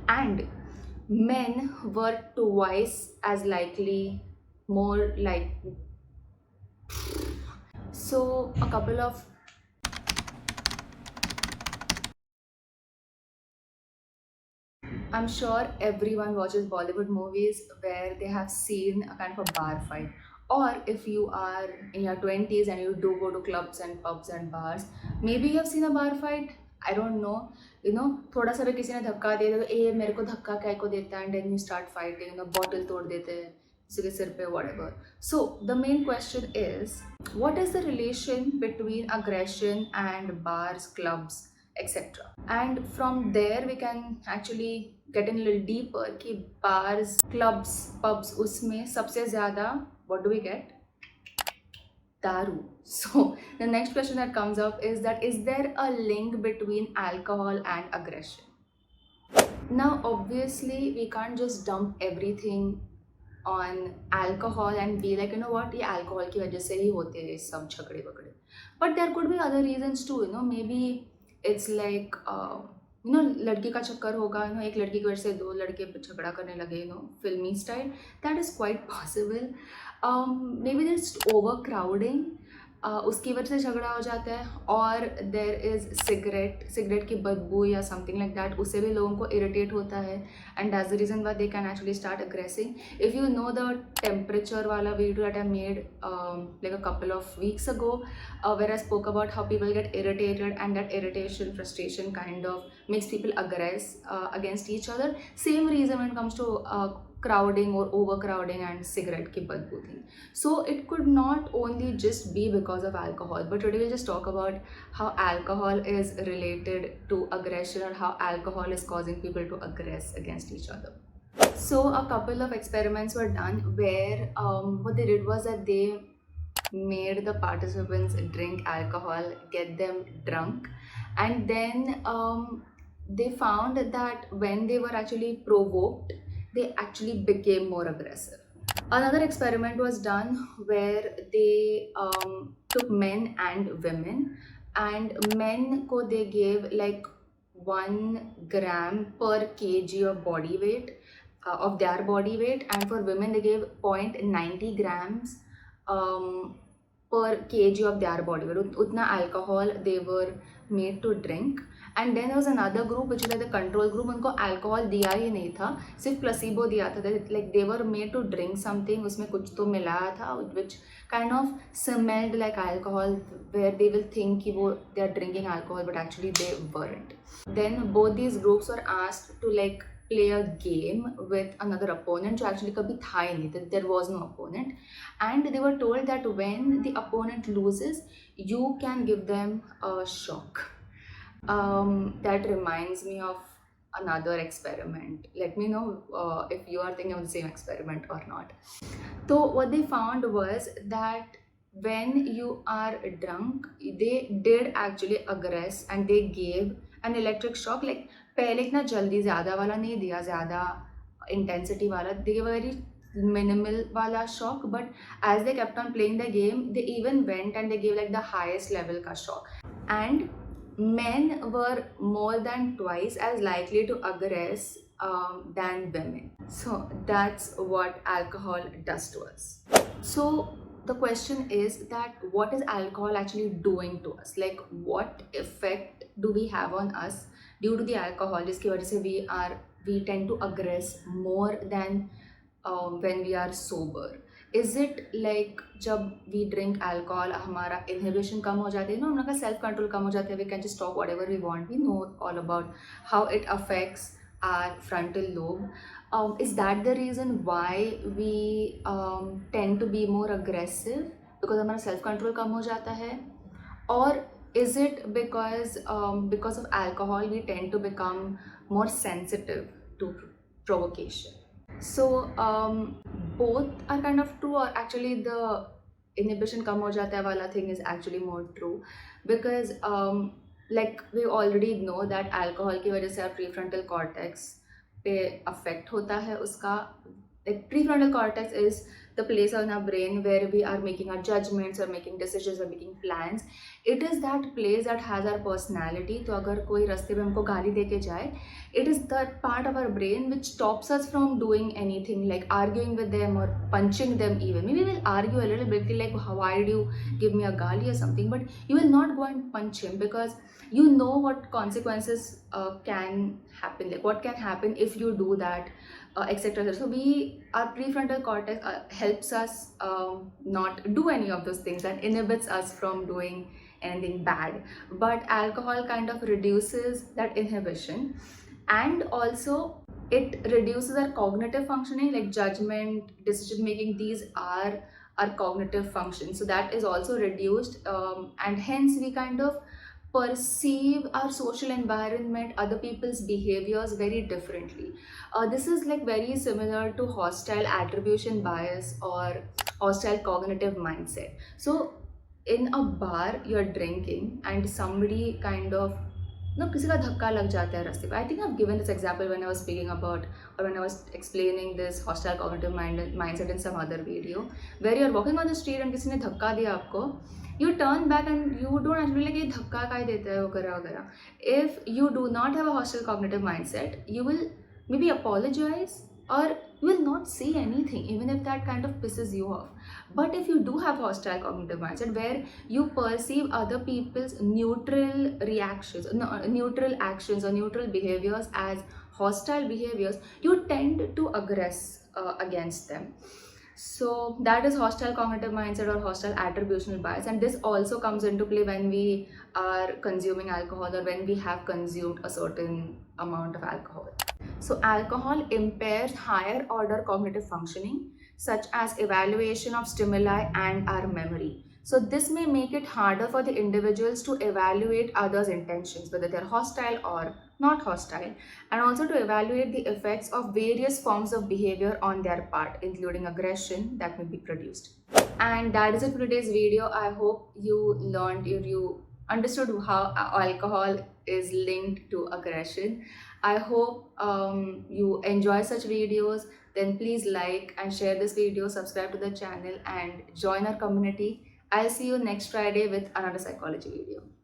and men were twice as likely, more like. So a couple of I'm sure everyone watches Bollywood movies where they have seen a kind of a bar fight. Or if you are in your 20s and you do go to clubs and pubs and bars, maybe you have seen a bar fight. I don't know. थोड़ा सा भी किसी ने धक्का दे दो, ए मेरे को धक्का क्या को देता है, and then you start fighting, bottle तोड़ देते हैं किसी के सिर पे, whatever. So the main question is, what is the relation between aggression and bars, clubs, etc. And from there we can actually get in a little deeper कि bars, clubs, pubs उसमें सबसे ज़्यादा what do we get? Daru. So the next question that comes up is that, is there a link between alcohol and aggression? Now obviously we can't just dump everything on alcohol and be like, what, ये alcohol की वजह से ही होते हैं सब झगड़े वगड़े. But there could be other reasons too, maybe it's like लड़की का चक्कर होगा, एक लड़की की वजह से दो लड़के झगड़ा करने लगे, फिल्मी style. That is quite possible. Maybe there's overcrowding, उसकी वजह से झगड़ा हो जाता है. और देर इज़ सिगरेट की बदबू या समथिंग लाइक दैट, उससे भी लोगों को इरिटेट होता है, and that's the reason why they can actually start aggressing. If you know the temperature वाला video that I made like a couple of weeks ago, where I spoke about how people get irritated and that irritation, frustration kind of makes people aggress against each other. Same reason when it comes to crowding or overcrowding and cigarette ki badboo thing. So it could not only just be because of alcohol, but today we'll just talk about how alcohol is related to aggression, or how alcohol is causing people to aggress against each other. So a couple of experiments were done where what they did was that they made the participants drink alcohol, get them drunk, and then they found that when they were actually provoked, they actually became more aggressive. Another experiment was done where they took men and women, and men ko they gave like 1 gram per kg of body weight, of their body weight, and for women they gave 0.90 grams per kg of their body weight. Utna alcohol they were made to drink. And then there was another group which was like the control group. उनको alcohol दिया ही नहीं था, सिर्फ placebo दिया था. Like they were made to drink something, उसमें कुछ तो मिलाया था which kind of smelled like alcohol, where they will think कि वो they are drinking alcohol, but actually they weren't. Then both these groups were asked to like play a game with another opponent, जो actually कभी था ही नहीं, that there was no opponent, and they were told that when the opponent loses, you can give them a shock. That reminds me of another experiment. Let me know if you are thinking of the same experiment or not. So what they found was that when you are drunk, they did actually aggress and they gave an electric shock. Like पहले इतना जल्दी ज़्यादा वाला नहीं दिया, ज़्यादा intensity वाला, they gave a very minimal wala shock, but as they kept on playing the game, they even went and they gave like the highest level ka shock. And men were more than twice as likely to aggress than women. So that's what alcohol does to us. So the question is that, what is alcohol actually doing to us? Like what effect do we have on us due to the alcohol, jiski wajah se we tend to aggress more than when we are sober? Is it like जब we drink alcohol हमारा inhibition कम हो जाती है, हम लोग का self control कम हो जाता है, we can just talk whatever we want, we know all about how it affects our frontal lobe. Is that the reason why we tend to be more aggressive, because हमारा self control कम हो जाता है? Or is it because of alcohol we tend to become more sensitive to provocation? So both are kind of true, or actually the inhibition kam ho jata hai wala thing is actually more true, because like we already know that alcohol की वजह से our prefrontal cortex पे affect होता है उसका, like prefrontal cortex is the place in our brain where we are making our judgments or making decisions or making plans. It is that place that has our personality. तो अगर कोई रास्ते में हमको गाली दे के जाए, it is that part of our brain which stops us from doing anything like arguing with them or punching them even. Maybe we'll argue a little bit like why did you give me a gali or something, but you will not go and punch him because you know what consequences can happen, like what can happen if you do that, etc. So we, our prefrontal cortex helps us not do any of those things and inhibits us from doing anything bad. But alcohol kind of reduces that inhibition, and also it reduces our cognitive functioning like judgment, decision making. These are our cognitive functions, so that is also reduced, and hence we kind of perceive our social environment, other people's behaviors very differently. This is like very similar to hostile attribution bias or hostile cognitive mindset. So in a bar you're drinking and somebody kind of, no, किसी का धक्का लग जाता है रास्ते पे. I think I've given this example when I was speaking about, or when I was explaining this hostile cognitive mindset in some other video, where you're walking on the street and किसी ने धक्का दिया आपको, you turn back and you don't actually like ये धक्का काहे देता है वगैरह वगैरह. If you do not have a hostile cognitive mindset, you will maybe apologize or you will not say anything even if that kind of pisses you off. But if you do have hostile cognitive mindset where you perceive other people's neutral reactions, no, neutral actions or neutral behaviors as hostile behaviors, you tend to aggress against them. So that is hostile cognitive mindset or hostile attributional bias, and this also comes into play when we are consuming alcohol or when we have consumed a certain amount of alcohol. So alcohol impairs higher order cognitive functioning such as evaluation of stimuli and our memory. So this may make it harder for the individuals to evaluate others' intentions, whether they're hostile or not hostile, and also to evaluate the effects of various forms of behavior on their part, including aggression that may be produced. And that is it for today's video. I hope you learned, you understood how alcohol is linked to aggression. I hope you enjoy such videos. Then please like and share this video, subscribe to the channel, and join our community. I'll see you next Friday with another psychology video.